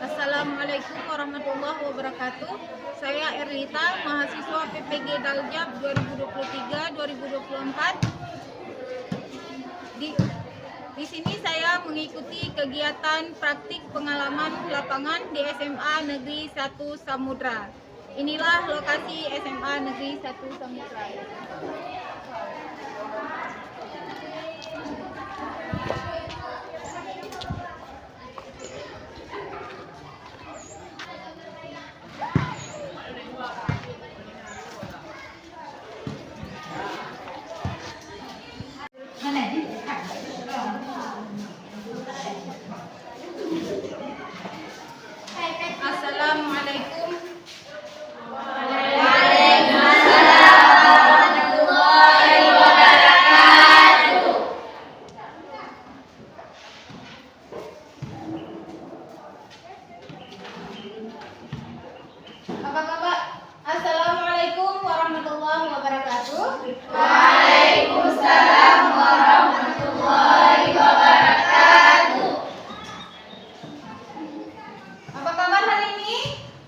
Assalamualaikum warahmatullahi wabarakatuh. Saya Erlita, mahasiswa PPG Daljab 2023-2024. Di sini saya mengikuti kegiatan praktik pengalaman lapangan di SMA Negeri 1 Samudra. Inilah lokasi SMA Negeri 1 Samudra. Assalamualaikum. Apa kabar? Assalamualaikum warahmatullahi wabarakatuh. Waalaikumsalam warahmatullahi wabarakatuh. Apa kabar hari ini?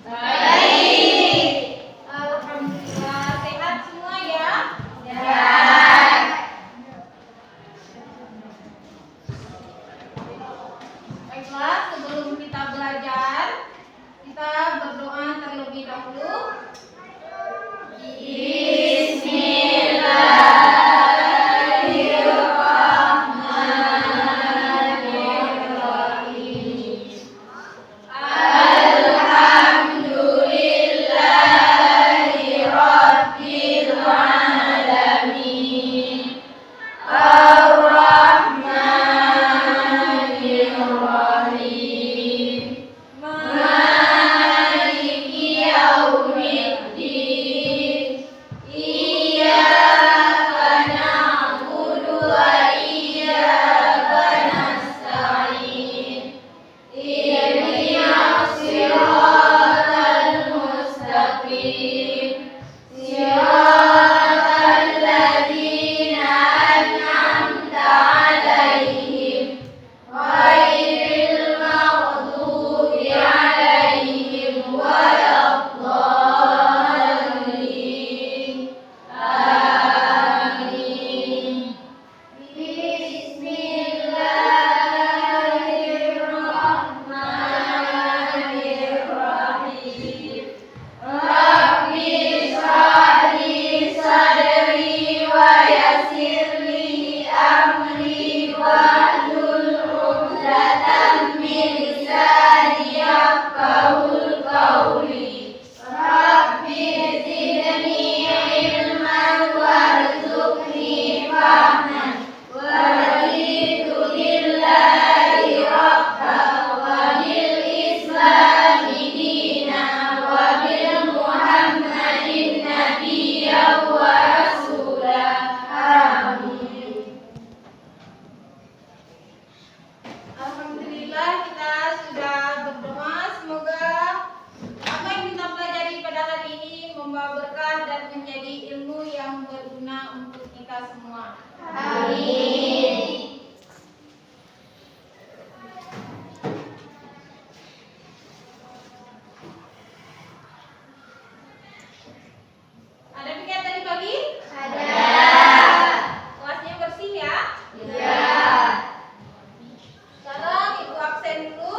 Baik. Alhamdulillah, sehat semua ya? Ya. Baiklah, sebelum kita belajar, kita berdoa terlebih dahulu. Alhamdulillah, kita sudah berdoa. Semoga apa yang kita pelajari pada hari ini membawa berkah dan menjadi ilmu yang berguna untuk kita semua. Amin. Ada piket tadi pagi? Ada. Kelasnya bersih ya? Ya. Sekarang ibu absen dulu.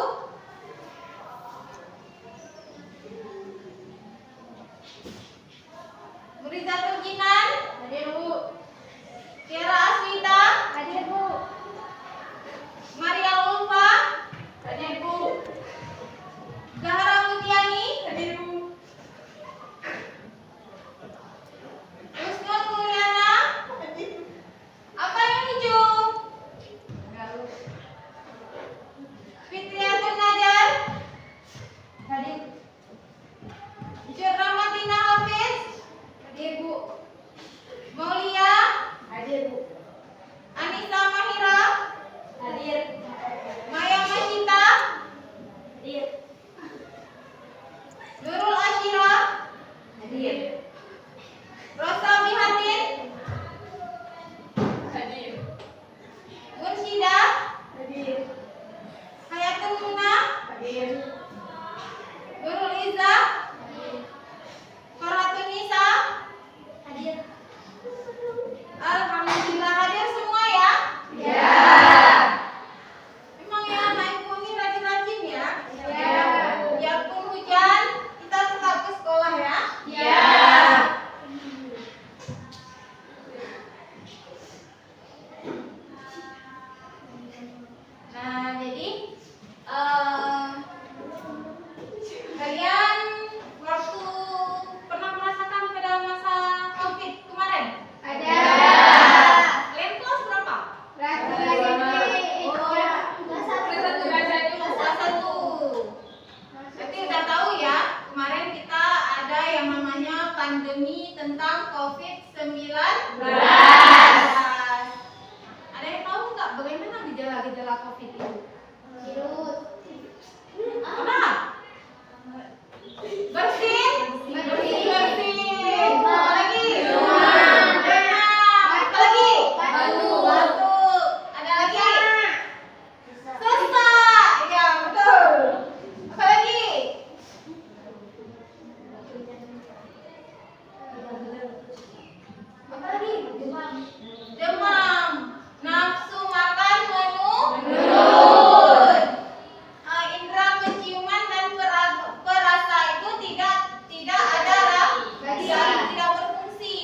Murizatul Jinan, Hadir, Bu. Tiara Aswita, Guru Liza, Koratunisa, alhamdulillah hadir semua ya. Emang ya naik bumi rajin-rajin ya. Biarpun hujan, kita tetap ke sekolah ya. Nah, jadi kalian waktu pernah merasakan pada masa COVID kemarin? Kalian kelas berapa? Kelas 1. Berarti udah tahu ya, kemarin kita ada yang namanya pandemi tentang COVID-19. Ada yang tahu nggak bagaimana gejala-gejala COVID itu? Apa? Bersin. Apa lagi? Demam. Apa lagi? Batuk. Ada lagi? Sesak. Ya, betul. Apa lagi? Apa lagi? Demam. Nafsu makan menurun. Indera penciuman dan perasa itu tidak ada tidak berfungsi.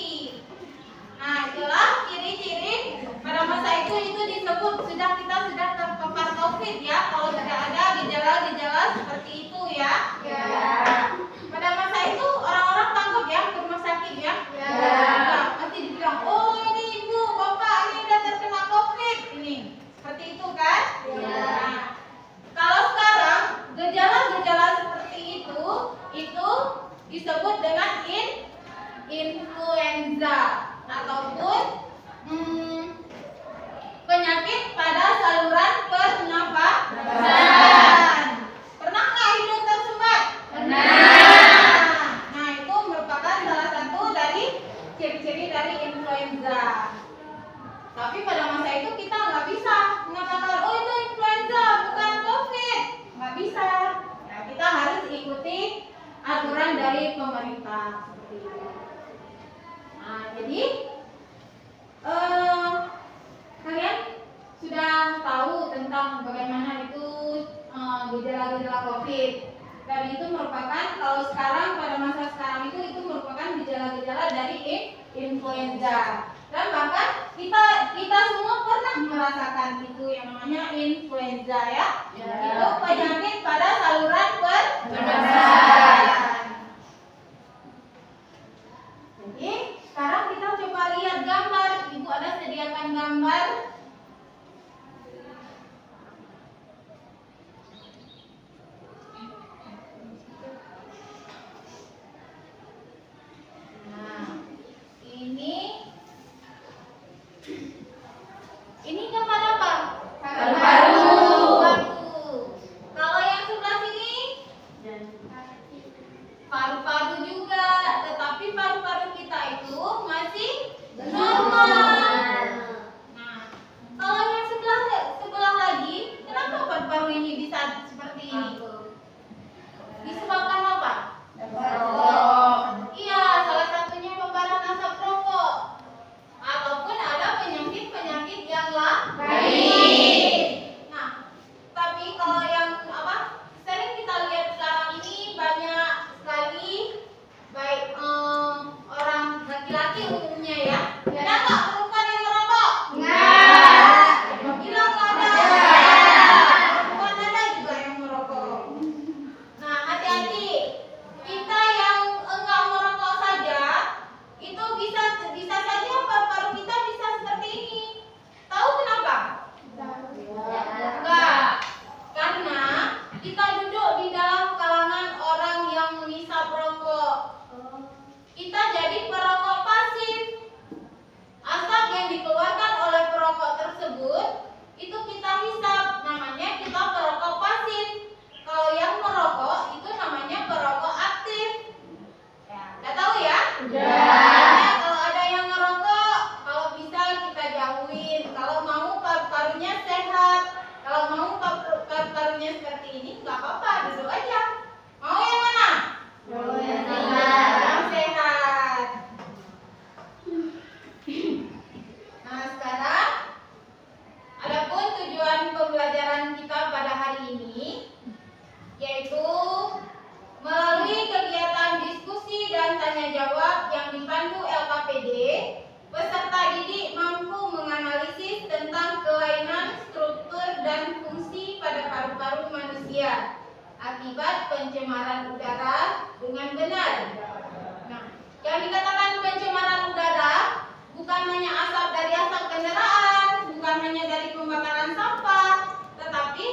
Nah, itulah ciri-ciri pada masa itu disebut kita sudah terpapar COVID ya. Kalau sudah ada gejala-gejala seperti itu ya. Pada masa itu orang-orang tangkap ya ke rumah sakit ya. Nah, pasti dibilang, oh ini ibu, bapak ini udah terkena COVID ini. Seperti itu kan? Nah, kalau sekarang gejala-gejala seperti itu disebut dengan influenza ataupun penyakit pada saluran pernafasan. Pernah nggak hidung tersumbat? Nah, itu merupakan salah satu dari ciri-ciri dari influenza. Tapi pada masa itu kita nggak bisa mengatakan, oh itu influenza bukan COVID. Nggak bisa. Nah, kita harus ikuti aturan dari pemerintah seperti itu. Nah, jadi kalian sudah tahu tentang bagaimana itu gejala-gejala COVID. Dan itu merupakan kalau sekarang pada masa sekarang itu merupakan gejala-gejala dari influenza. Dan bahkan kita semua pernah merasakan itu yang namanya influenza ya. Itu penyakit pada saluran pernafasan. Jadi sekarang kita coba lihat gambar. Ibu ada sediakan gambar. Nah, ini gambar apa? Paru-paru. Kalau yang sebelah sini paru-paru juga, tetapi paru-paru kita itu masih normal. Nah, kalau yang sebelah lagi, kenapa paru-paru ini bisa seperti ini? Disebabkan apa? Iya, salah satunya pembakaran asap rokok. Ataupun ada penyakit-penyakit yang lain. Nah, tapi kalau yang sering kita lihat sekarang ini banyak sekali baik orang laki-laki umumnya ya. Ada nggak perempuan yang merokok? Nggak. Bilang ada. Perempuan ada juga yang merokok. Nah, hati-hati. Kita yang enggak merokok saja itu bisa saja paru-paru kita bisa seperti ini. Tahu kenapa? Enggak. Karena kita duduk di dalam kalangan orang yang menghisap rokok. Kita jadi perokok pasif. Asap yang dikeluarkan oleh perokok tersebut itu kita hisap, namanya kita perokok pasif. Kalau yang merokok itu namanya perokok aktif. Udah tahu ya? Makanya kalau ada yang ngerokok, kalau bisa kita jauhin. Kalau mau paru-parunya sehat, kalau mau paru-parunya seperti ini nggak apa-apa duduk aja. Mau yang mana? Yang sehat. Yang sehat. Nah, sekarang adapun tujuan pembelajaran kita pada hari ini yaitu melalui kegiatan diskusi dan tanya jawab yang dipandu LKPD, peserta didik mampu menganalisis tentang kelainan struktur dan fungsi pada paru-paru manusia akibat pencemaran udara dengan benar. Nah, yang dikatakan pencemaran udara bukan hanya asap dari asap kendaraan, bukan hanya dari pembakaran sampah, tetapi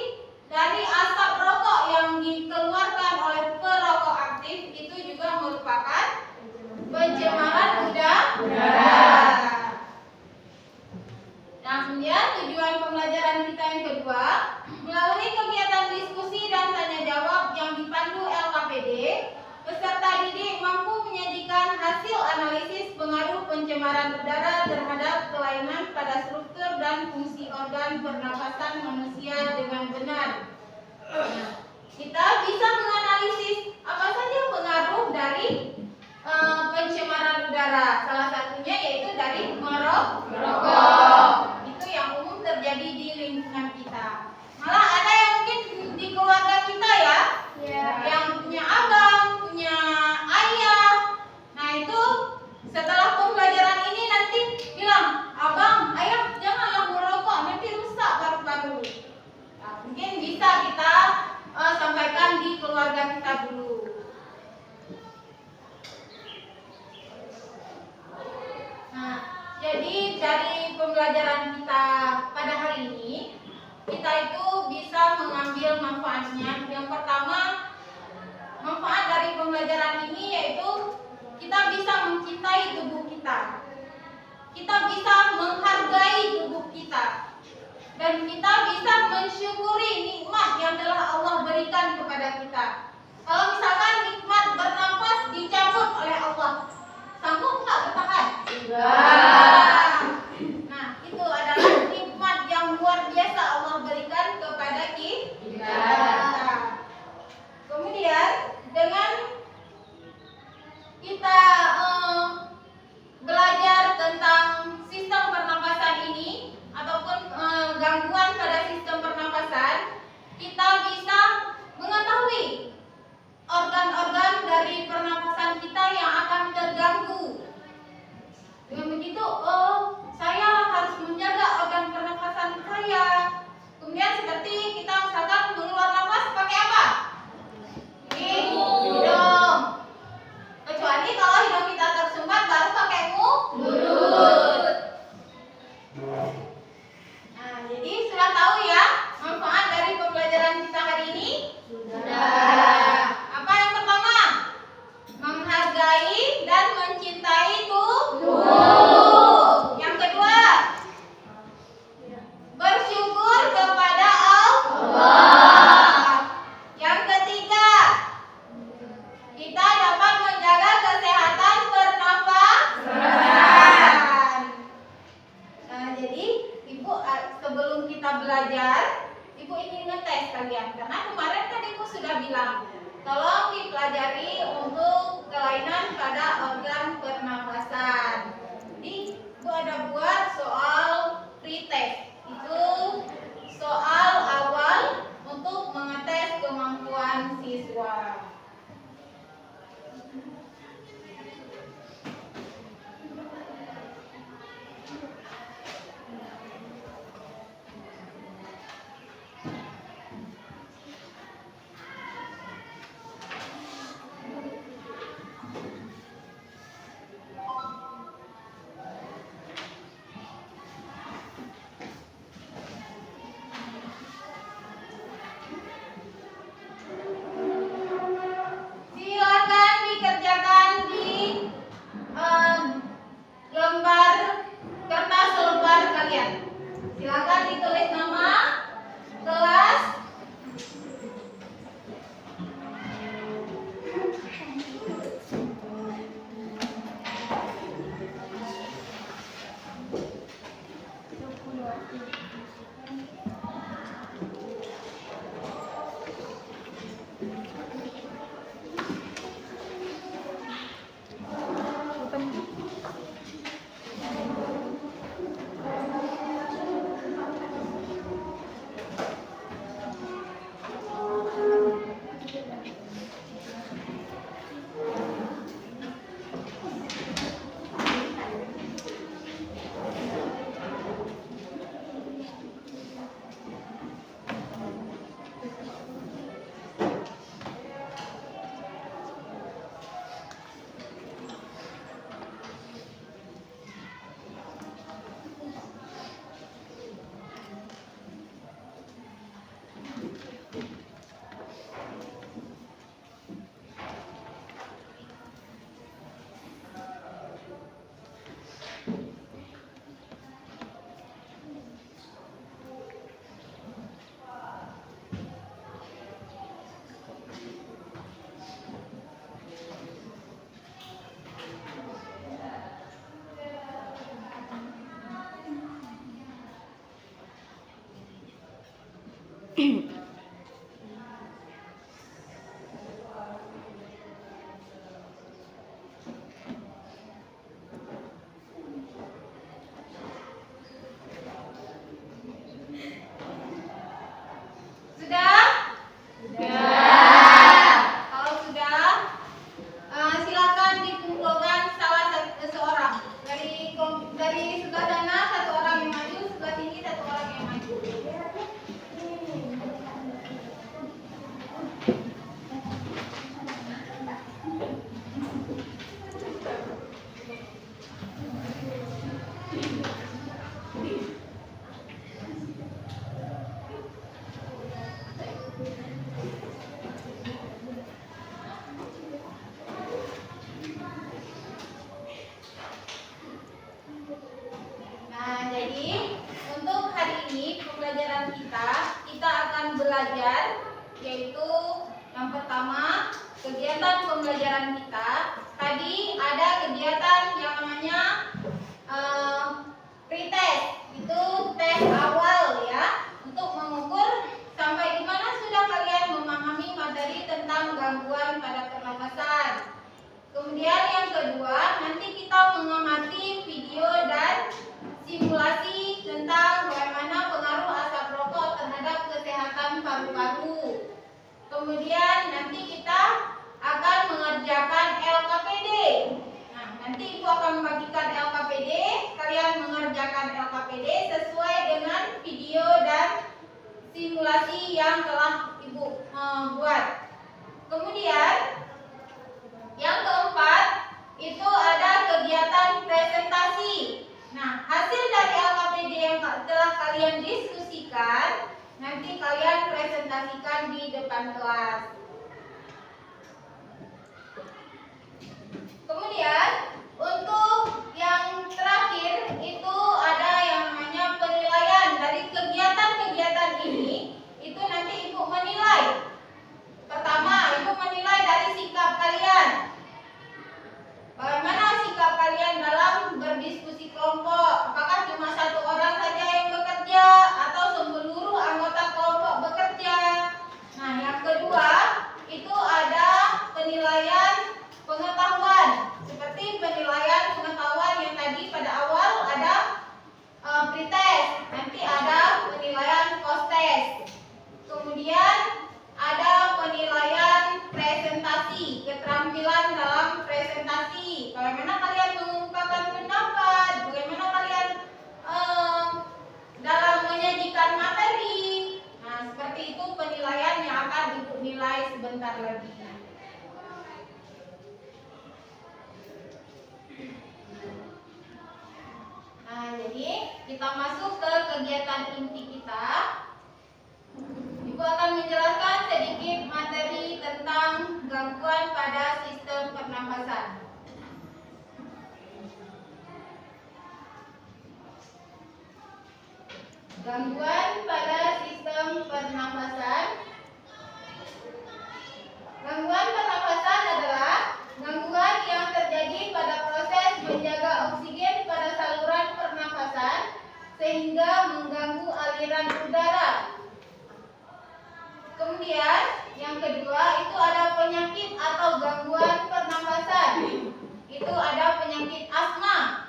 dari asap rokok yang dikeluarkan oleh perokok aktif itu juga merupakan pencemaran udara. Nah, kemudian tujuan pembelajaran kita yang kedua, melalui kegiatan diskusi dan tanya jawab yang dipandu LKPD, peserta didik mampu menyajikan hasil analisis pengaruh pencemaran udara terhadap kelainan pada struktur dan fungsi organ pernapasan manusia dengan benar. Nah, kita bisa menganalisis apa saja pengaruh dari pencemaran udara. Salah satunya yaitu dari merokok. Itu yang umum terjadi di lingkungan kita. Malah ada yang mungkin di keluarga kita ya, yang punya abang, punya ayah. Nah, itu setelah pembelajaran ini nanti bilang, abang, ayah janganlah merokok, nanti rusak paru-paru. Nah, mungkin bisa kita sampaikan di keluarga kita dulu. Nah, jadi dari pembelajaran kita pada hari ini, kita itu bisa mengambil manfaatnya. Yang pertama, manfaat dari pembelajaran ini yaitu kita bisa mencintai tubuh kita. Kita bisa menghargai tubuh kita. Dan kita bisa mensyukuri nikmat yang telah Allah berikan kepada kita. Kalau misalkan nikmat bernafas dicabut oleh Allah, sanggup nggak bertahan? Nah, itu adalah nikmat yang luar biasa Allah berikan kepada kita. Kemudian dengan kita belajar tentang sistem pernapasan ini ataupun gangguan pada sistem pernapasan, kita bisa mengetahui organ-organ dari pernapasan kita yang akan terganggu. Dengan begitu, saya harus menjaga organ pernapasan saya. Kemudian seperti kita misalkan mengeluarkan nafas pakai apa? Hidung. Kecuali kalau hidung kita tersumbat baru pakai mulut. Nah, jadi sudah tahu ya manfaat dari pembelajaran kita hari ini? Sudah. Apa yang pertama? Menghargai dan mencintai tubuh. Yang kedua, bersyukur kepada Allah. Yang ketiga, kita dapat menjaga kesehatan pernafasan. Nah, jadi Ibu sebelum kita belajar, Ibu ingin ngetes kalian karena kemarin kan Ibu sudah bilang tolong dipelajari untuk kelainan pada organ pernafasan. Jadi Ibu ada buat soal pretest. Itu soal awal untuk mengetes kemampuan siswa. Silakan dikerjakan Sudah? Kalau sudah, silakan dikumpulkan seorang dari sebelah sana, satu orang yang maju, sebelah sini satu orang yang maju. Nah, jadi untuk hari ini pembelajaran kita akan belajar, yaitu yang pertama kegiatan pembelajaran kita. Tadi ada kegiatan yang namanya pretest, itu tes awal ya, untuk mengukur sampai di mana sudah kalian memahami materi tentang gangguan pada pernafasan. Kemudian yang kedua, nanti kita mengamati video dan simulasi tentang bagaimana pengaruh asap rokok terhadap kesehatan paru-paru. Kemudian nanti kita akan mengerjakan LKPD. Nah, nanti Ibu akan membagikan LKPD, kalian mengerjakan LKPD sesuai dengan video dan simulasi yang telah Ibu buat. Kemudian yang keempat itu ada kegiatan presentasi. Nah, hasil dari LKPD yang telah kalian diskusikan, nanti kalian presentasikan di depan kelas. Kemudian, untuk yang terakhir itu ada yang namanya penilaian. Dari kegiatan-kegiatan ini, itu nanti Ibu menilai. Pertama, Ibu menilai dari sikap kalian. Bagaimana sikap kalian dalam berdiskusi kelompok? Apakah cuma satu orang saja yang bekerja atau seluruh anggota kelompok bekerja? Nah, yang kedua itu ada penilaian pengetahuan. Seperti penilaian pengetahuan yang tadi pada awal ada pretest, nanti ada penilaian post test. Kemudian ada penilaian presentasi, keterampilan dalam presentasi. Bagaimana kalian mengungkapkan pendapat, bagaimana kalian dalam menyajikan materi. Nah, seperti itu penilaian yang akan Ibu nilai sebentar lagi. Nah, jadi kita masuk ke kegiatan inti kita. Ibu akan menjelaskan sedikit materi tentang gangguan pada sistem pernafasan. Gangguan pada sistem pernafasan. Gangguan pernafasan adalah gangguan yang terjadi pada proses menjaga oksigen pada saluran pernafasan sehingga mengganggu aliran udara. Kemudian yang kedua itu ada penyakit atau gangguan pernafasan. Itu ada penyakit asma,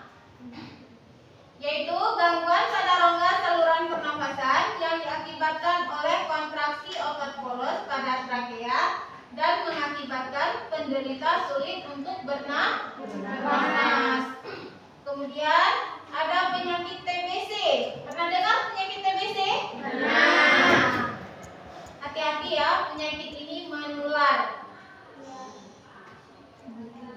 yaitu gangguan pada rongga saluran pernafasan yang diakibatkan oleh kontraksi otot polos pada trakea dan mengakibatkan penderita sulit untuk bernapas. Kemudian ada penyakit TBC. Pernah dengar penyakit TBC? Pernah. Hati-hati ya, penyakit ini menular.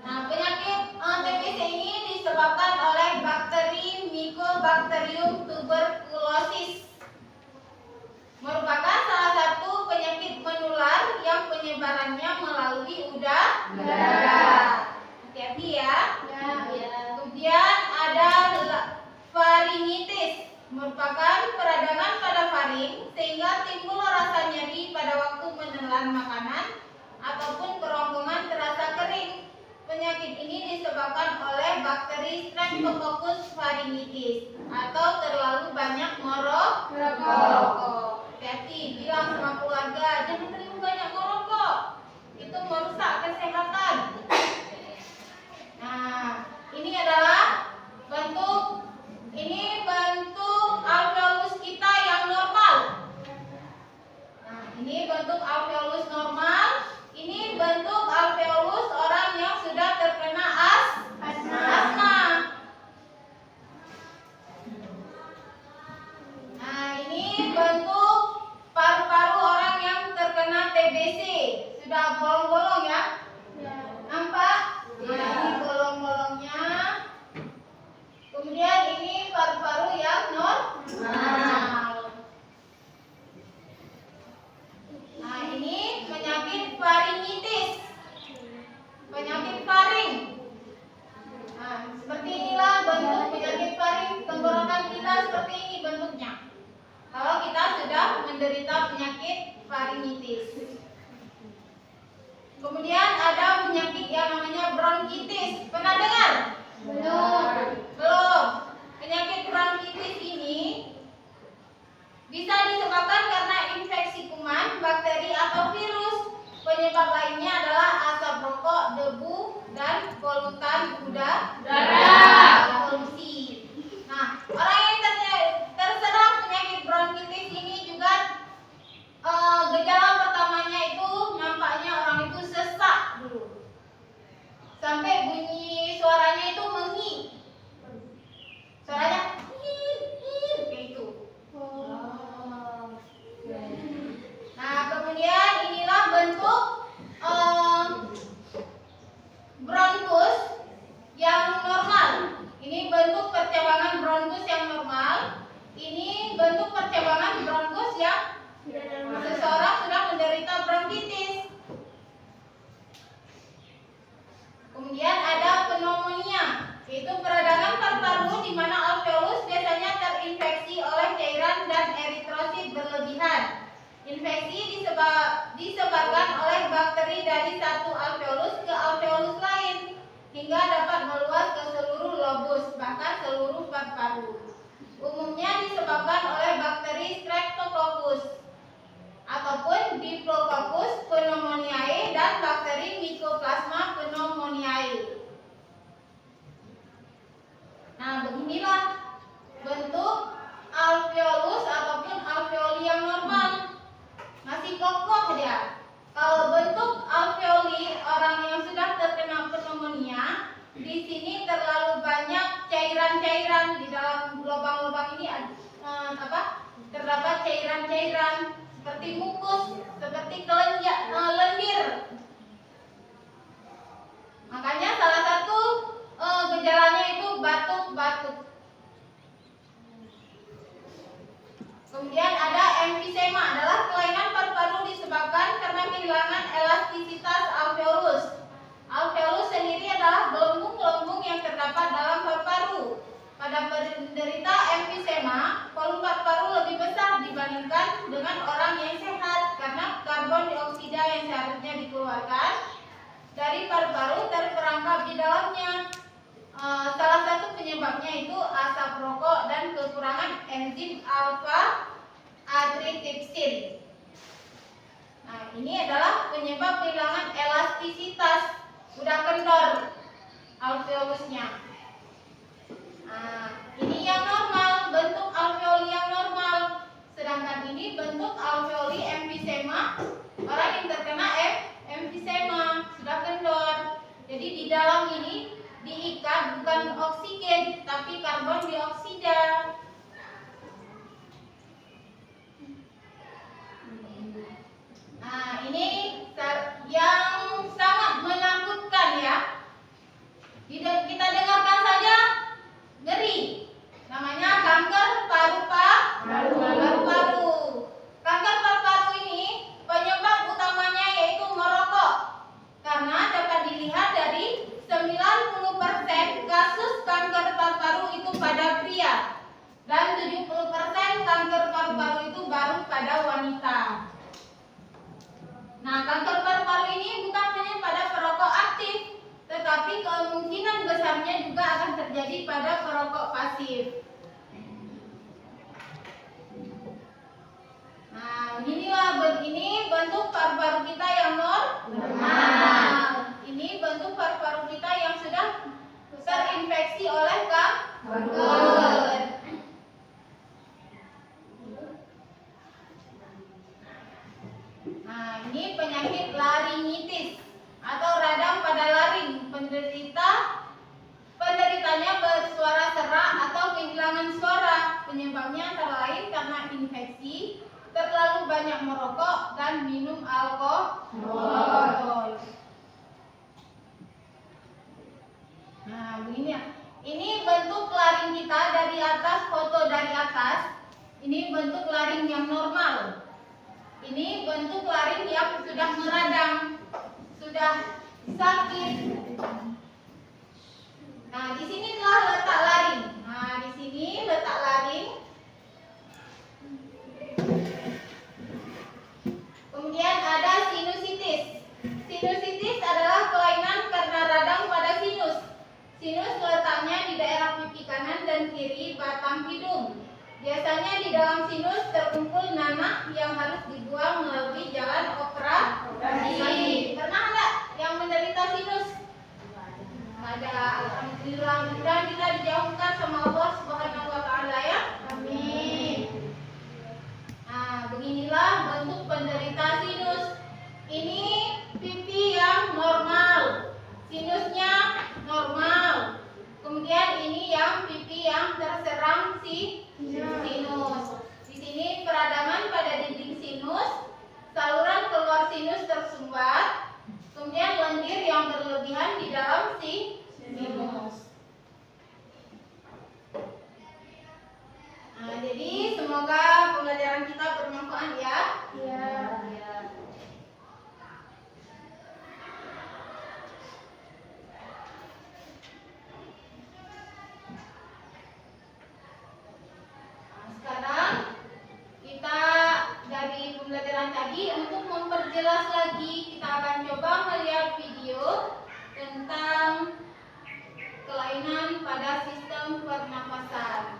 Nah, penyakit TBC ini disebabkan oleh bakteri Mycobacterium tuberculosis. Merupakan salah satu penyakit menular yang penyebarannya melalui udara. Hati-hati ya. Kemudian ada faringitis, merupakan peradangan pada faring sehingga timbul rasa nyeri pada waktu menelan makanan ataupun kerongkongan terasa kering. Penyakit ini disebabkan oleh bakteri Streptococcus pharyngitis atau terlalu banyak merokok. hati-hati, bilang sama keluarga, jangan terlalu banyak merokok. Itu merusak kesehatan. Nah, ini adalah bentuk alveolus kita yang normal. Nah, ini bentuk alveolus normal. Ini bentuk alveolus orang yang sudah terkena asma. Nah, ini bentuk paru-paru orang yang terkena TBC. Sudah bolong-bolong ya? Nampak? Ya, ini bolong-bolongnya. Kemudian ini paru-paru yang normal. Nah, ini penyakit faringitis. Penyakit faring. Nah, seperti inilah bentuk penyakit faring. Tenggorokan kita seperti ini bentuknya. Kalau kita sudah menderita penyakit faringitis. Kemudian ada penyakit yang namanya bronkitis. Pernah dengar? Belum. Penyakit bronkitis ini bisa disebabkan karena infeksi kuman, bakteri atau virus. Penyebab lainnya adalah asap rokok, debu, dan polutan udara, polusi. Nah, orang yang terserang penyakit bronkitis ini juga gejala pertamanya itu nampaknya orang itu sesak dulu. Sampai bunyi suaranya itu mengi. Suaranya kayak itu. Nah, kemudian inilah bentuk bronkus yang normal. Ini bentuk percabangan bronkus yang normal. Ini bentuk percabangan bronkus yang seseorang sudah menderita bronkitis. Kemudian ada pneumonia, yaitu peradangan paru-paru di mana alveolus biasanya terinfeksi oleh cairan dan eritrosit berlebihan. Infeksi disebarkan oleh bakteri dari satu alveolus ke alveolus lain hingga dapat meluas ke seluruh lobus, bahkan seluruh paru-paru. Umumnya disebabkan oleh bakteri Streptococcus ataupun Diplococcus pneumoniae dan bakteri Mycoplasma pneumoniae. Nah, beginilah bentuk alveolus ataupun alveoli yang normal. Masih kokoh dia. Kalau bentuk alveoli orang yang sudah terkena pneumonia, di sini terlalu banyak cairan-cairan di dalam lubang-lubang ini terdapat cairan-cairan seperti mukus, seperti lendir. Makanya salah satu gejalanya itu batuk-batuk. Kemudian ada emfisema, adalah kelainan paru-paru disebabkan karena kehilangan elastisitas alveolus. Alveolus sendiri adalah gelembung-gelembung yang terdapat dalam paru-paru. Pada penderita emfisema, volume paru-paru lebih besar dibandingkan dengan orang yang sehat karena karbon dioksida yang seharusnya dikeluarkan dari paru-paru terperangkap di dalamnya. Salah satu penyebabnya itu asap rokok dan kekurangan enzim alfa adritipsin. Nah, ini adalah penyebab kehilangan elastisitas, udah kendor alveolusnya. Nah, ini yang normal, bentuk alveoli yang normal. Sedangkan ini bentuk alveoli emfisema, orang yang terkena emfisema, sudah kendor. Jadi di dalam ini diikat bukan oksigen tapi karbon dioksida. Nah, ini yang sangat menakutkan ya. Kita dengarkan saja ngeri. Namanya kanker paru-paru. Kanker paru-paru ini penyebab utamanya yaitu merokok. Karena dapat dilihat dari 90% kasus kanker paru-paru itu pada pria dan 70% kanker paru-paru itu baru pada wanita. Nah, kanker paru-paru ini bukan hanya pada perokok aktif, tetapi kemungkinan besarnya juga akan terjadi pada perokok pasif. Nah, ini bentuk paru-paru kita yang normal. Ini bentuk paru-paru kita yang sudah terinfeksi oleh kanker. Nah, ini penyakit laringitis atau radang pada laring. Penderitanya bersuara serak atau kehilangan suara. Penyebabnya antara lain karena infeksi, terlalu banyak merokok, dan minum alkohol. Nah, begini ya. Ini bentuk laring kita dari atas, foto dari atas. Ini bentuk laring yang normal. Ini bentuk laring yang sudah meradang, sudah sakit. Nah, di sini telah letak laring. Nah, di sini letak laring. Kemudian ada sinusitis. Sinusitis adalah kelainan karena radang pada sinus. Sinus letaknya di daerah pipi kanan dan kiri batang hidung. Biasanya di dalam sinus terkumpul nanah yang harus dibuang melalui jalan operasi. Pernah enggak yang menderita sinus? Ada. Alhamdulillah, mudah-mudahan kita dijauhkan sama Allah Subhanahu wa taala ya. Amin. Nah, beginilah bentuk penderita sinus. Ini pipi yang normal. Sinusnya normal. Kemudian ini yang pipi yang terserang sinus. Di sini peradangan pada dinding sinus, saluran keluar sinus tersumbat, kemudian lendir yang berlebihan di dalam sinus. Nah, jadi semoga pembelajaran kita bermanfaat ya. Ya. Sekarang kita dari pembelajaran tadi, untuk memperjelas lagi, kita akan coba melihat video tentang kelainan pada sistem pernapasan.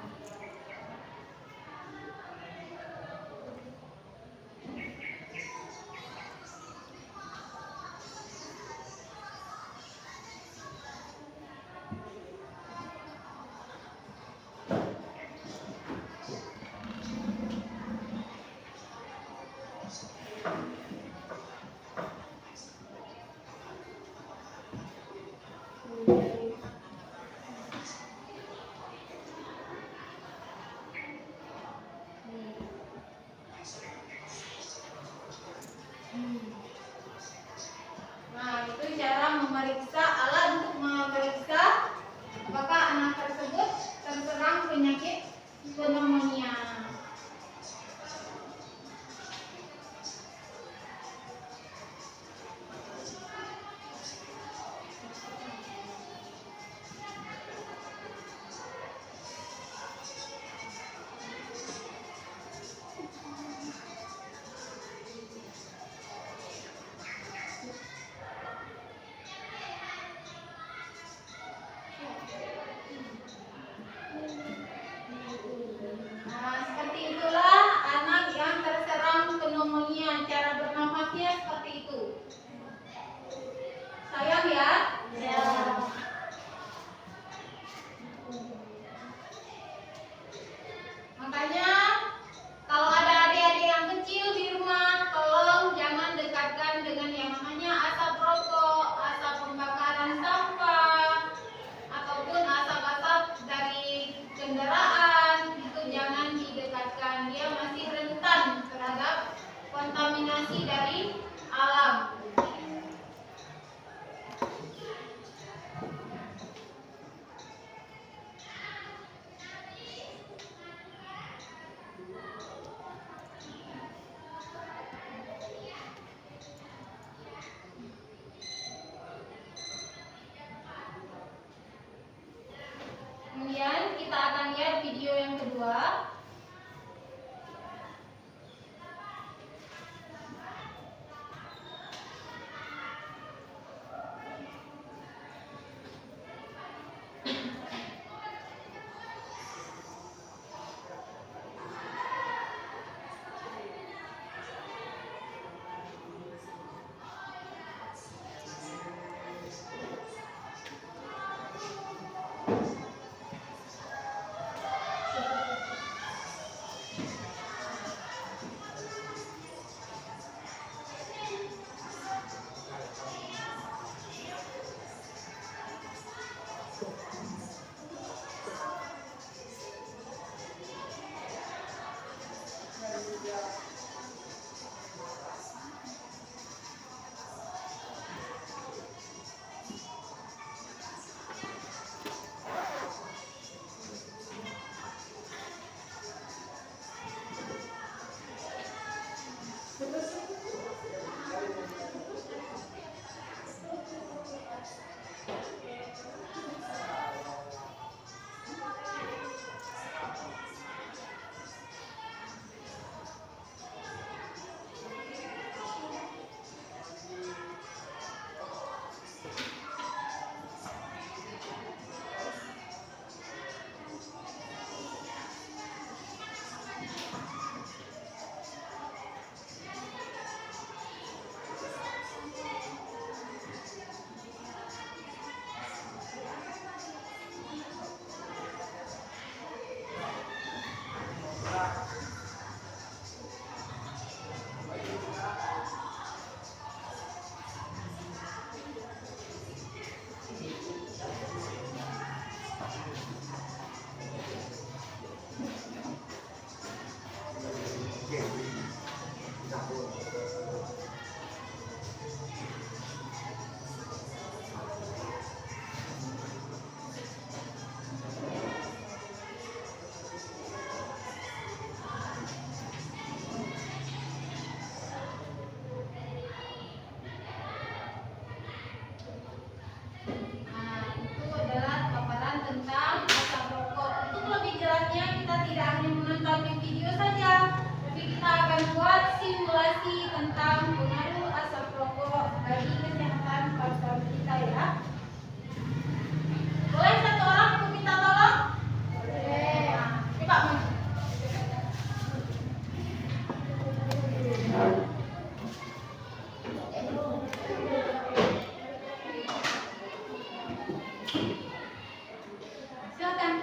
Silakan.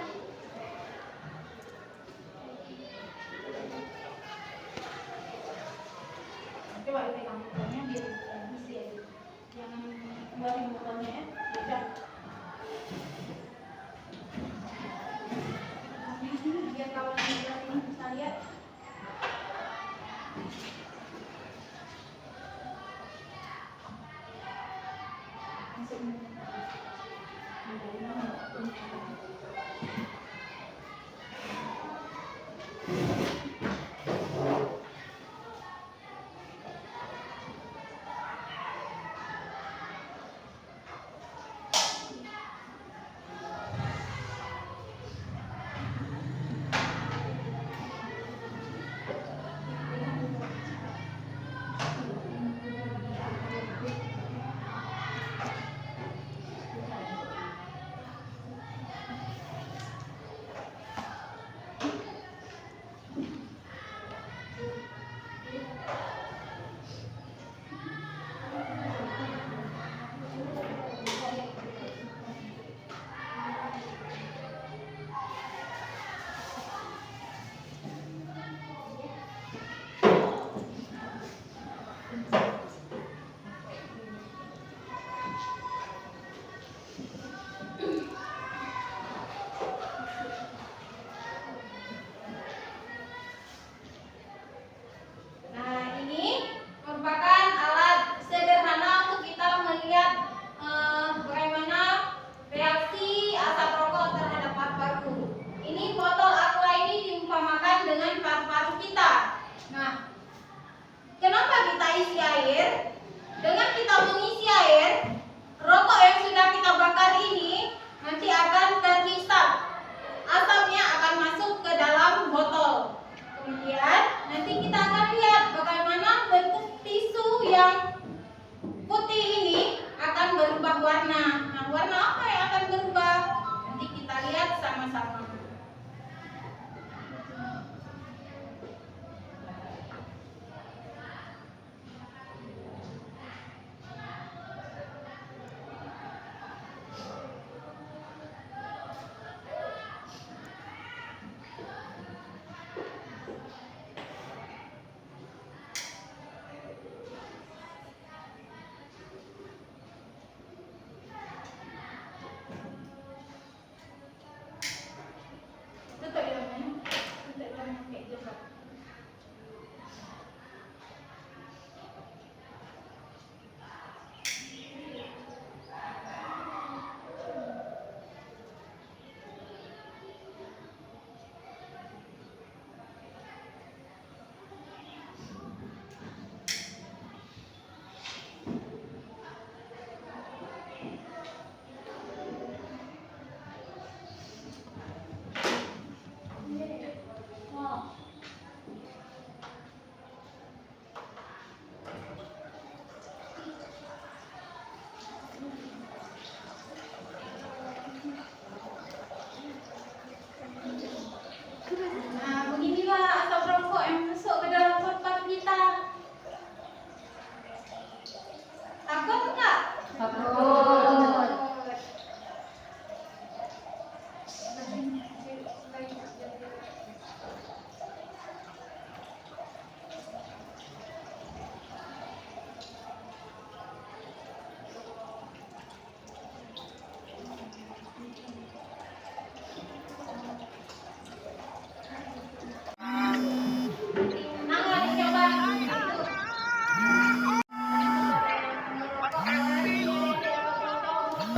Coba dipegang motornya biar isi aja. Jangan keluarin motornya ya. Udah. Biar kawan di sebelah sini bisa lihat.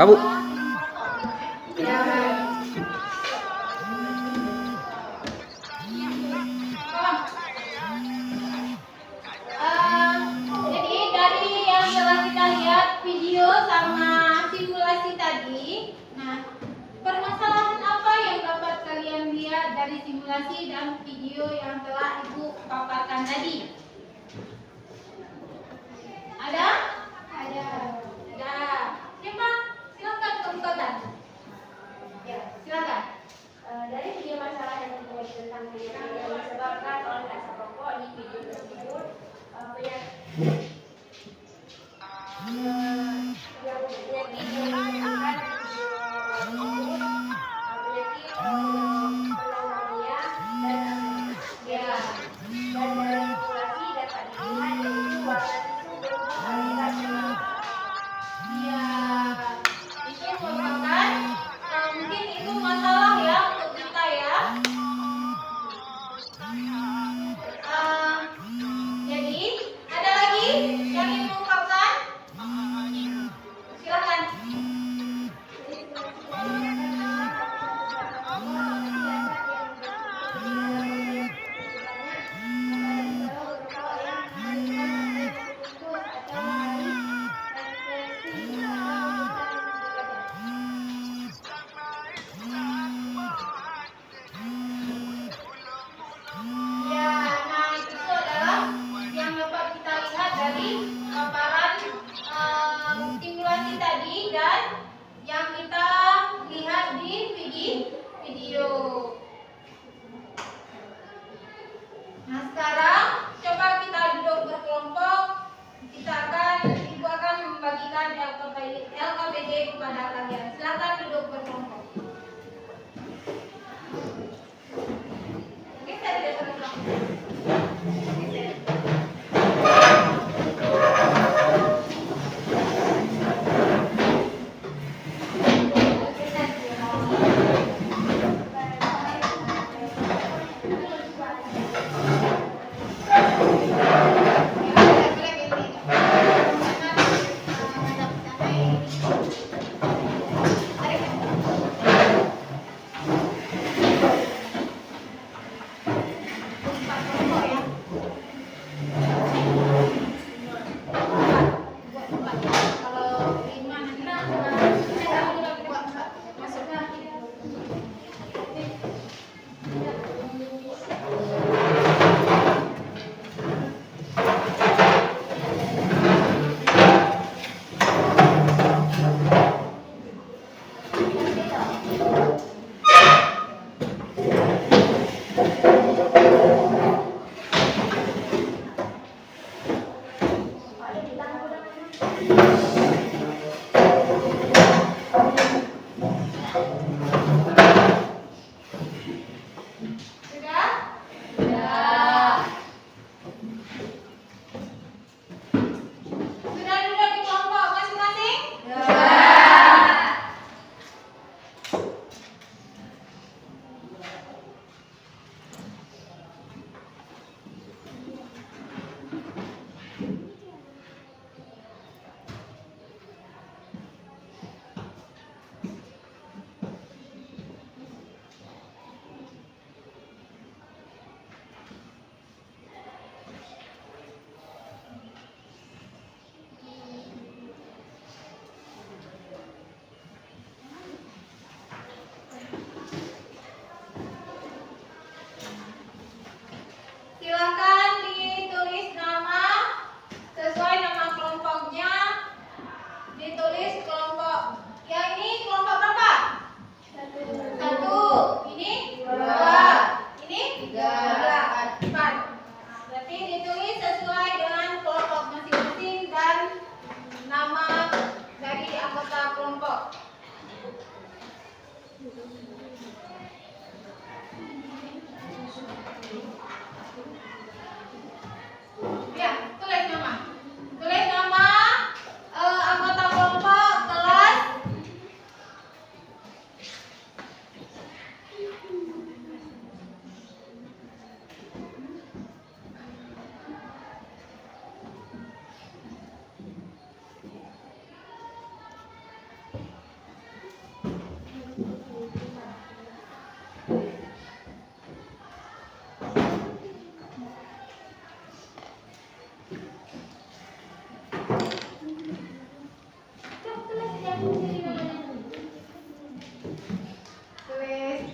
Kamu jadi dari yang telah kita lihat video sama simulasi tadi, nah permasalahan apa yang dapat kalian lihat dari simulasi dan video yang telah Ibu paparkan tadi? Ada? Ada. Siapa? Silakan kebukakan. Ya, silakan. Dari video masalah yang terkait tentang penyakit yang disebabkan oleh asap rokok di video tersebut, video. Nah, sekarang coba kita duduk berkelompok. Ibu akan membagikan LKPD kepada kalian. Silakan duduk berkelompok. Oke, saya tidak berkelompok. Silakan ditulis nama sesuai nama kelompoknya. Ditulis kelompok. Yang ini kelompok berapa? Satu. Ini dua. Ini tiga. Empat. Berarti ditulis sesuai dengan kelompok masing-masing dan nama dari anggota kelompok. Ya, tulis nama. Tulis nama anggota kelompok, kelas. Tulis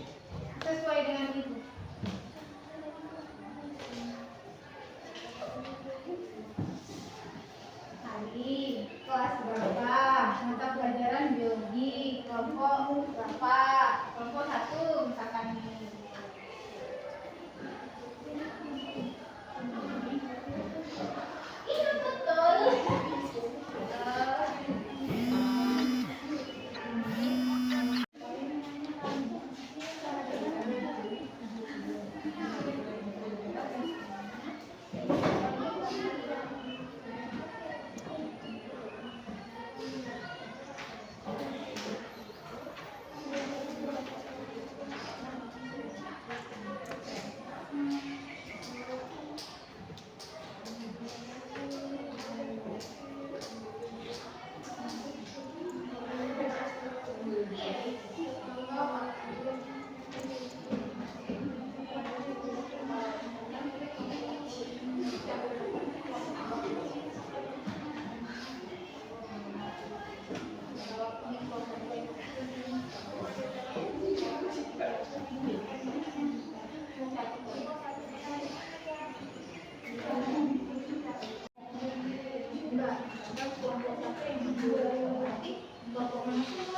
sesuai dengan itu. Hari, kelas berapa, mata pelajaran biologi, kelompok berapa, kelompok satu misalkan ini. Iya betul. Kelompok mana sih?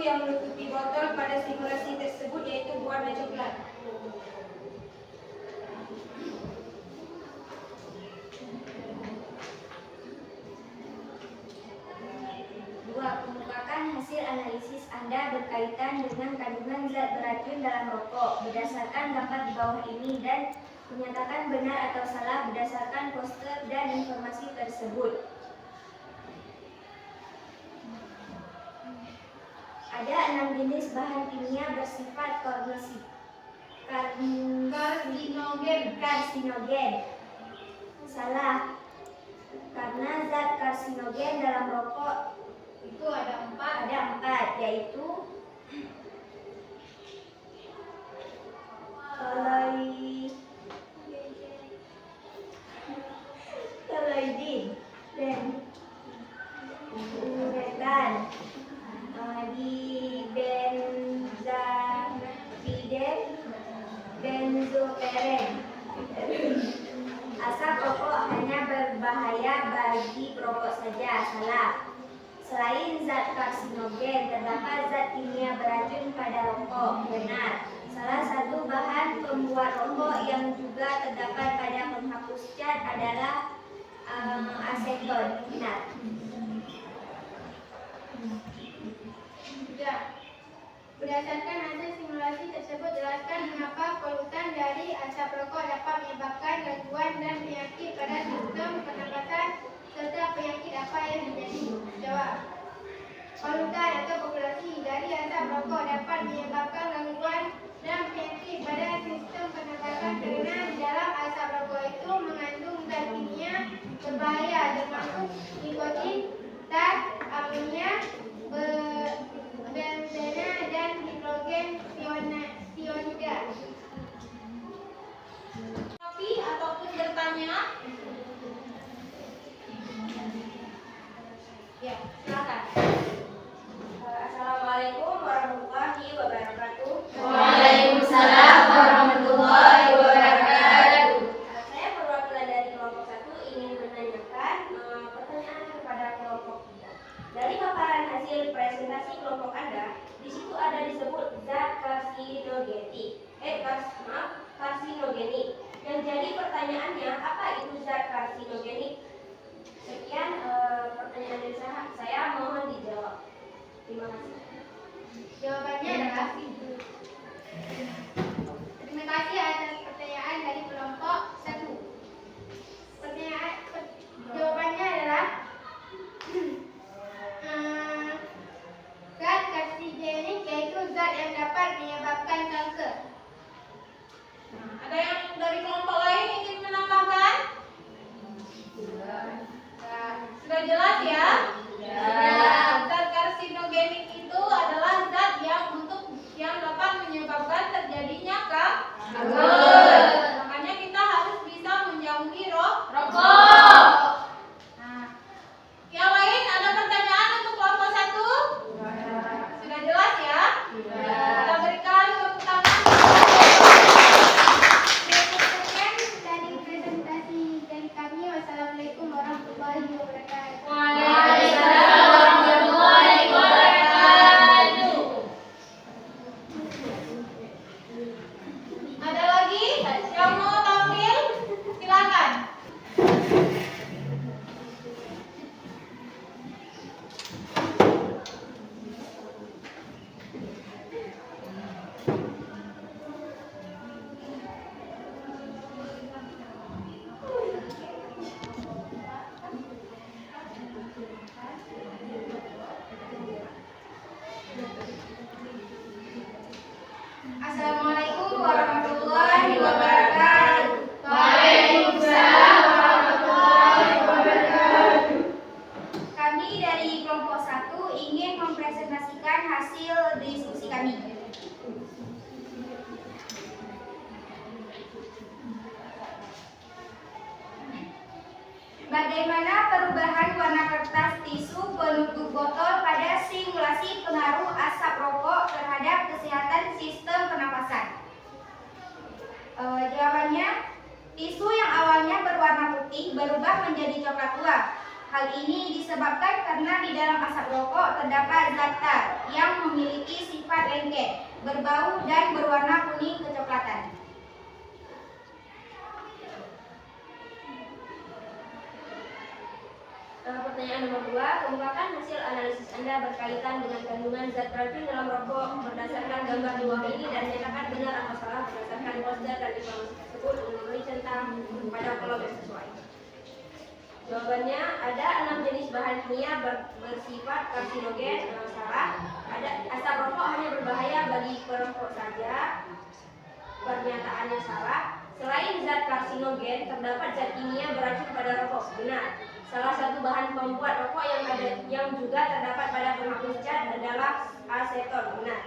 yang menutupi botol pada simulasi tersebut yaitu berwarna coklat. Kemukakan hasil analisis Anda berkaitan dengan kandungan zat beracun dalam rokok berdasarkan gambar di bawah ini dan menyatakan benar atau salah berdasarkan poster dan informasi tersebut. Ada 6 jenis bahan kimia bersifat karsinogen. Salah, karena zat karsinogen dalam rokok itu ada empat, yaitu toluidin dan uretan, dibenzapiden, benzoperen. Asap rokok hanya berbahaya bagi perokok saja. Salah. Selain zat karsinogen, terdapat zat kimia beracun pada rokok. Benar. Salah satu bahan pembuat rokok yang juga terdapat pada penghapus cat adalah aseton. Benar. Berdasarkan hasil simulasi tersebut, jelaskan mengapa polutan dari asap rokok dapat menyebabkan gangguan dan penyakit pada sistem pernapasan serta penyakit apa yang terjadi. Jawab. Polutan atau populasi dari asap rokok dapat menyebabkan gangguan dan penyakit pada sistem pernapasan karena di dalam asap rokok itu mengandung zat kimia berbahaya termasuk nikotin, tar, amonia, benzena dan hidrogen sionida. Kopi ataupun bertanya? Ya, silakan. Assalamualaikum warahmatullahi wabarakatuh. Waalaikumsalam warahmatullahi wabarakatuh. Saya perwakilan dari kelompok 1 ingin menanyakan pertanyaan kepada kelompok 3. Dari paparan hasil presentasi kelompok Anda, di situ ada disebut zat karsinogenik. Yang jadi pertanyaannya, apa itu zat karsinogenik? Sekian pertanyaan dari saya, mohon dijawab. Terima kasih. Jawabannya adalah terima kasih atas pertanyaan dari kelompok 1. Jawabannya adalah zat karsinogenik yaitu zat yang dapat menyebabkan kanker. Ada yang dari kelompok lain ingin menambahkan? Sudah jelas ya? Zat karsinogenik itu adalah zat yang dapat menyebabkan terjadinya kanker. Makanya kita harus bisa menjauhi rokok. Nah, yang lain ada pertanyaan untuk kelompok 1? Sudah jelas ya? Kita berikan tepuk tangan. Sekian dari presentasi dari kami. Wassalamualaikum warahmatullahi wabarakatuh. Waalaikumsalam warahmatullahi wabarakatuh. Ada lagi yang mau tampil? Silakan. Assalamualaikum warahmatullahi wabarakatuh. Waalaikumsalam warahmatullahi wabarakatuh. Kami dari kelompok 1 ingin mempresentasikan hasil diskusi kami. Bagaimana perubahan warna kertas tisu penutup botol pada simulasi pengaruh asap rokok terhadap kesehatan sistem pernapasan? Jawabannya, tisu yang awalnya berwarna putih berubah menjadi coklat tua. Hal ini disebabkan karena di dalam asap rokok terdapat zat tar yang memiliki sifat lengket, berbau dan berwarna kuning kecoklatan. Pertanyaan nomor 2, kemukakan hasil analisis Anda berkaitan dengan kandungan zat racun dalam rokok berdasarkan gambar di bawah ini dan nyatakan benar atau salah berdasarkan poster dan informasi tersebut dengan memberi centang pada kolom yang sesuai. Jawabannya, ada 6 jenis bahan kimia bersifat karsinogen yang salah. Ada asap rokok hanya berbahaya bagi perokok saja. Pernyataannya salah. Selain zat karsinogen, terdapat zat kimia beracun pada rokok. Benar. Salah satu bahan pembuat rokok yang juga terdapat pada penghapus cat adalah aseton. Benar.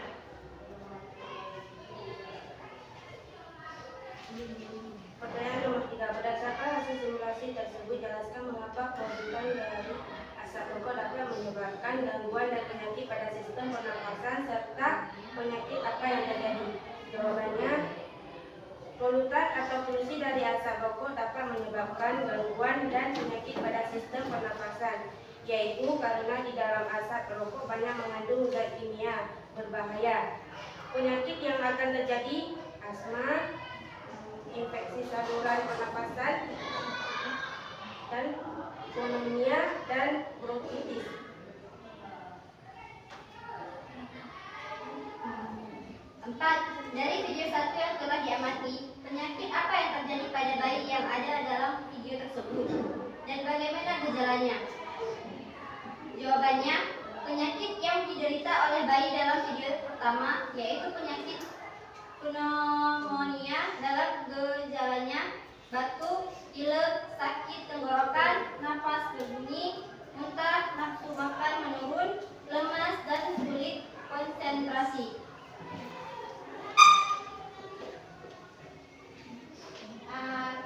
Pertanyaan nomor 3. Berdasarkan hasil simulasi tersebut, jelaskan mengapa polutan dari asap rokok dapat menyebabkan gangguan dan penyakit pada sistem pernapasan serta penyakit apa yang terjadi. Jawabannya, polutan atau polusi dari asap rokok dapat menyebabkan gangguan dan penyakit pada sistem pernapasan, yaitu karena di dalam asap rokok banyak mengandung zat kimia berbahaya. Penyakit yang akan terjadi asma, infeksi saluran pernapasan, dan pneumonia dan bronkitis. 4. Dari video 1 yang telah diamati, penyakit apa yang terjadi pada bayi yang ada dalam video tersebut dan bagaimana gejalanya? Jawabannya, penyakit yang diderita oleh bayi dalam video pertama yaitu penyakit pneumonia. Dalam gejalanya batuk, pilek, sakit tenggorokan, napas berbunyi, muntah, nafsu makan menurun, lemas dan sulit konsentrasi.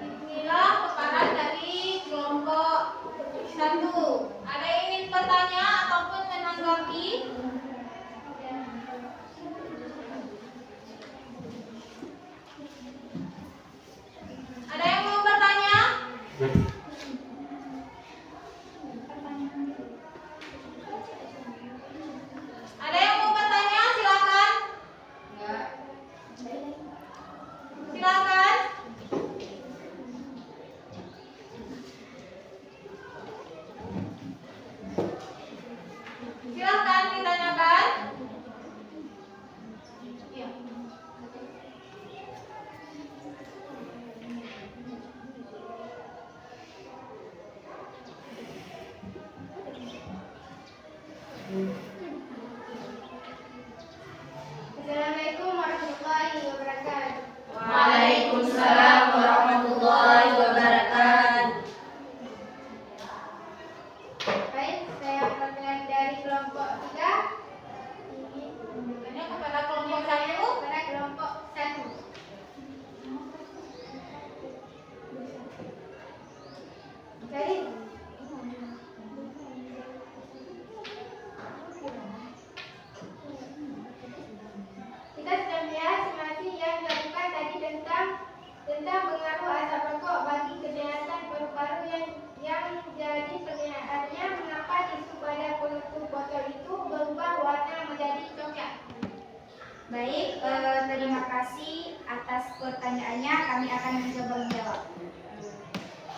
Inilah paparan dari kelompok 1. Ada yang ingin bertanya ataupun menanggapi? Ada yang mau bertanya? Ada yang mau bertanya? Silakan. Silakan. Silakan ditanyakan. Iya. Assalamualaikum warahmatullahi wabarakatuh. Waalaikumsalam warahmatullahi wabarakatuh. Baik, saya perwakilan dari kelompok 3. Tanya kepada kelompok 1. Pada kelompok 1. Jadi, kita sudah melihat simulasi yang dilakukan tadi tentang pengaruh asap rokok bagi kesehatan paru-paru yang jadi pertanyaannya mengapa tisu pada penutup botol itu berubah warna menjadi coklat. Baik, terima kasih atas pertanyaannya. Kami akan mencoba menjawab.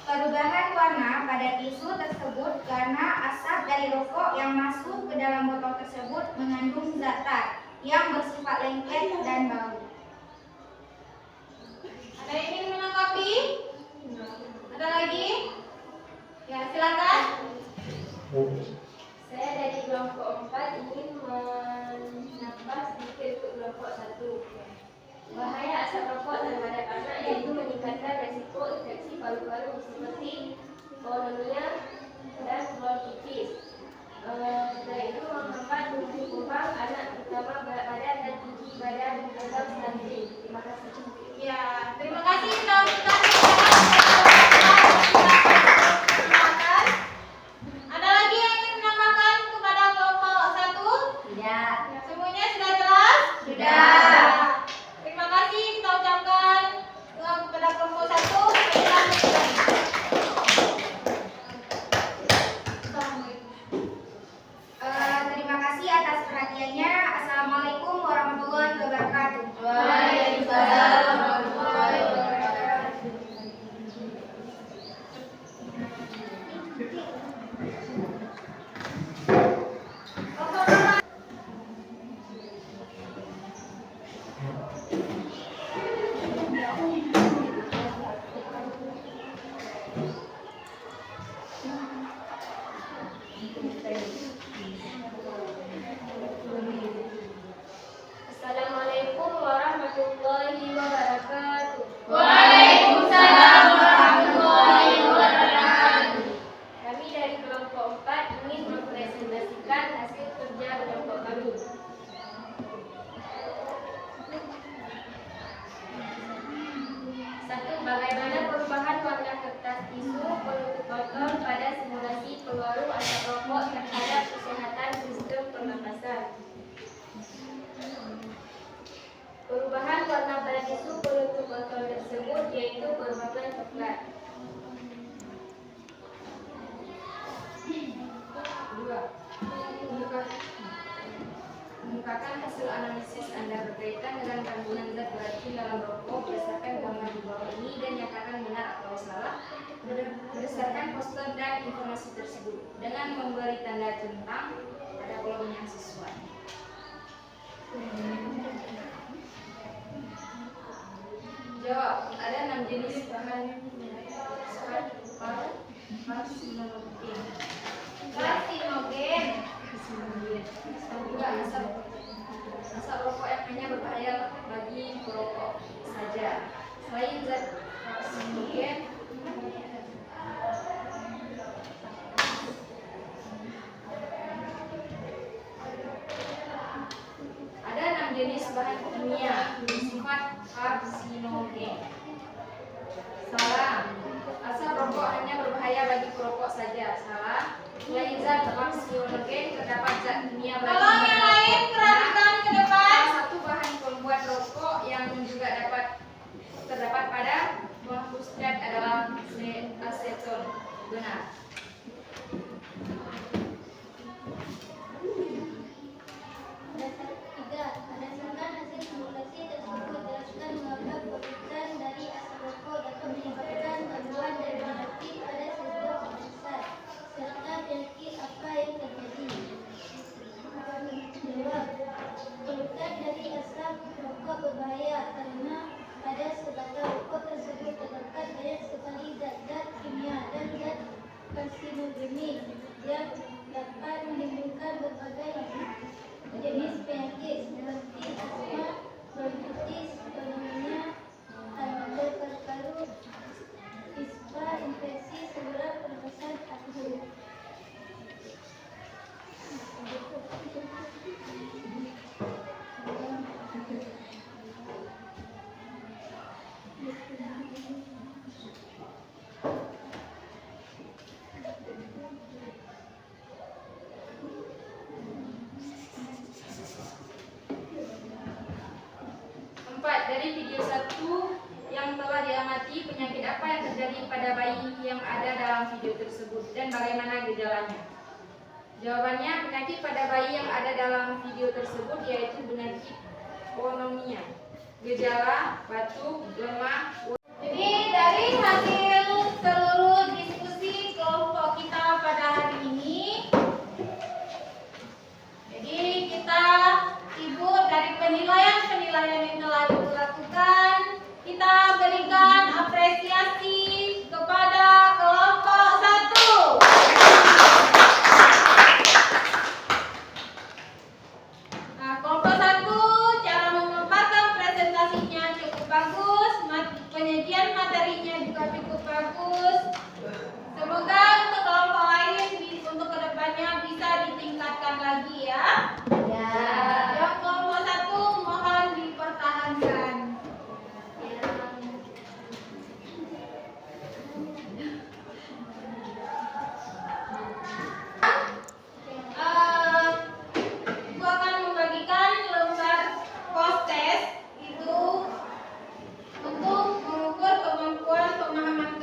Perubahan warna pada tisu tersebut karena asap dari rokok yang masuk ke dalam botol tersebut mengandung zat tar yang bersifat lengket dan bau. Ada yang ingin menanggapi? Ada lagi? Ya, silakan. Saya dari kelompok 4 ingin menambah sedikit untuk kelompok 1. Bahaya asap rokok terhadap anak yaitu meningkatkan resiko infeksi paru-paru seperti pneumonia dan bronkitis. Selain itu menghambat tumbuh kembang anak, terutama berat badan dan tinggi badan, agar Bagaimana perubahan warna kertas tisu penutup botol pada simulasi pengaruh asap rokok terhadap kesehatan sistem pernapasan? Perubahan warna pada tisu penutup botol tersebut yaitu berwarna coklat. 2. Mengungkapkan hasil analisis Anda berkaitan dengan kandungan zat beracun dalam rokok berdasarkan gambar di bawah ini dan nyatakan benar atau salah berdasarkan poster dan informasi tersebut dengan memberi tanda centang pada kolom yang sesuai. Jawab. Ada 6 jenis bahan karsinogen. Kedua, asap rokok yang hanya berbahaya bagi perokok saja. Selain zat karsinogen, ada 6 jenis bahan kimia bersifat karsinogen. Salah. Asap rokok hanya berbahaya bagi perokok saja. Salah. Selain zat karsinogen, terdapat zat kimia Tolong yang lain perhatikan ke depan. salah satu bahan pembuat rokok yang juga terdapat pada penghapus cat adalah aseton. Benar. Berdasarkan hasil simulasi tersebut, jelaskan mengapa polutan dari asap rokok dapat menyebabkan gangguan degeneratif pada sistem pernapasan, serta penyakit apa yang terjadi. Jawab. Polutan dari asap rokok berbahaya karena pada sebatang rokok tersebut terdapat banyak sekali zat-zat kimia dan zat karsinogenik yang dapat menimbulkan berbagai jenis penyakit seperti asma, bronkitis, pneumonia, kanker paru-paru, ispa, infeksi saluran pernapasan akut. Dari video 1 yang telah diamati, penyakit apa yang terjadi pada bayi yang ada dalam video tersebut dan bagaimana gejalanya? Jawabannya, penyakit pada bayi yang ada dalam video tersebut yaitu penyakit pneumonia. Gejala batuk, lemah. Jadi dari hasil seluruh diskusi kelompok kita pada hari ini, jadi kita ibu dari penilaian yang telah ibu lakukan, kita berikan apresiasi kepada kelompok 1. Nah, kelompok 1 cara memaparkan presentasinya cukup bagus, penyajian materinya juga cukup bagus. Semoga untuk kelompok lain untuk kedepannya bisa ditingkatkan lagi ya. Yang kelompok 1 mohon dipertahankan. Ibu akan membagikan lembar post test itu untuk mengukur kemampuan pemahaman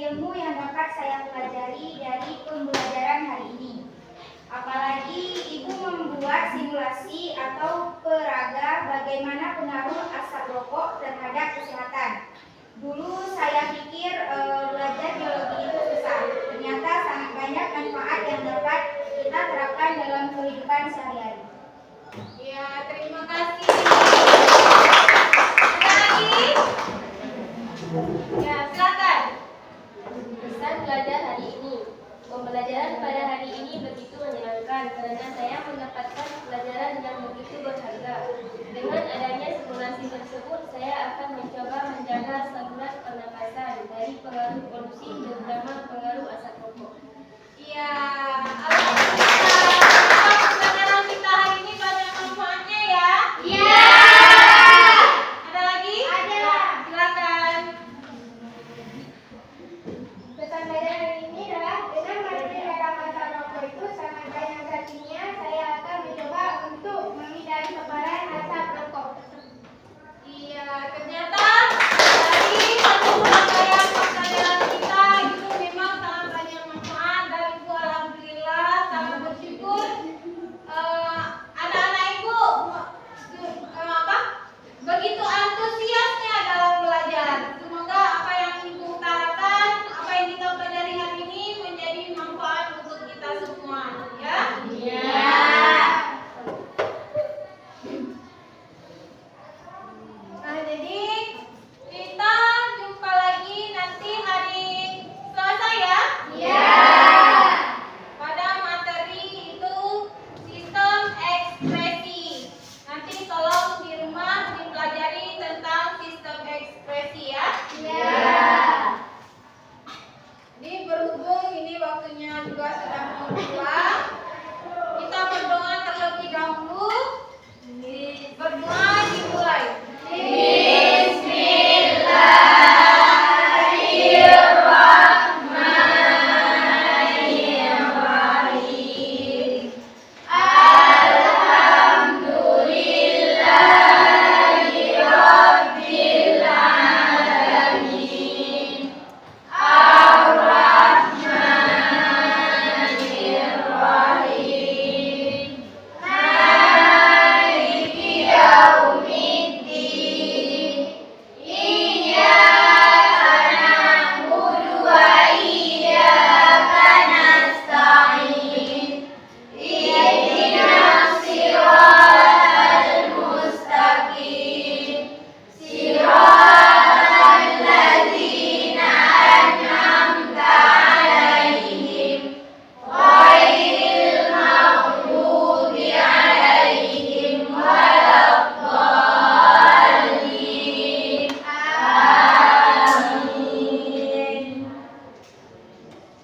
ilmu yang dapat saya pelajari dari pembelajaran hari ini. Apalagi Ibu membuat simulasi atau peraga bagaimana pengaruh asap rokok terhadap kesehatan. Dulu saya pikir belajar biologi itu susah. Ternyata sangat banyak manfaat yang dapat kita terapkan dalam kehidupan sehari-hari. Ya, terima kasih. Ada lagi? Ya, silakan. Pesan belajar hari ini. Pembelajaran pada hari ini begitu menyenangkan karena saya mendapatkan pelajaran yang begitu berharga. Dengan adanya simulasi tersebut, saya akan mencoba menjaga saluran pernapasan dari pengaruh polusi, terutama pengaruh asap rokok. Iya, alhamdulillah pembelajaran kita hari ini banyak manfaatnya ya. Iya. Ada lagi? Ada. Silakan. Pesan belajar hari ini adalah dengan materi dalam asap rokok itu sangat banyak zat kimia, saya akan mencoba untuk menghindari paparan asap rokok. Iya, ternyata dari satu rangkaian pembelajaran kita itu memang sangat banyak manfaat dan Ibu alhamdulillah sangat bersyukur anak-anak Ibu begitu antusiasnya dalam belajar. Semoga apa yang Ibu utarakan, apa yang kita pelajari hari ini menjadi manfaat untuk kita semua, ya. Nah, jadi kita jumpa lagi nanti hari Selasa ya. Pada materi itu sistem ekspresi. Nanti tolong di rumah dipelajari tentang sistem ekspresi ya. Jadi berhubung ini waktunya juga sudah mau pulang, kita berdoa terlebih dahulu. Berdoa dimulai.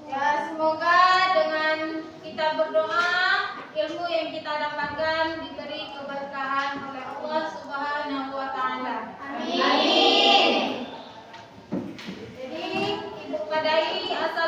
Ya, semoga dengan kita berdoa, ilmu yang kita dapatkan diberi keberkahan oleh Allah Subhanahu wa taala. Amin. Jadi, Ibu Kadai asal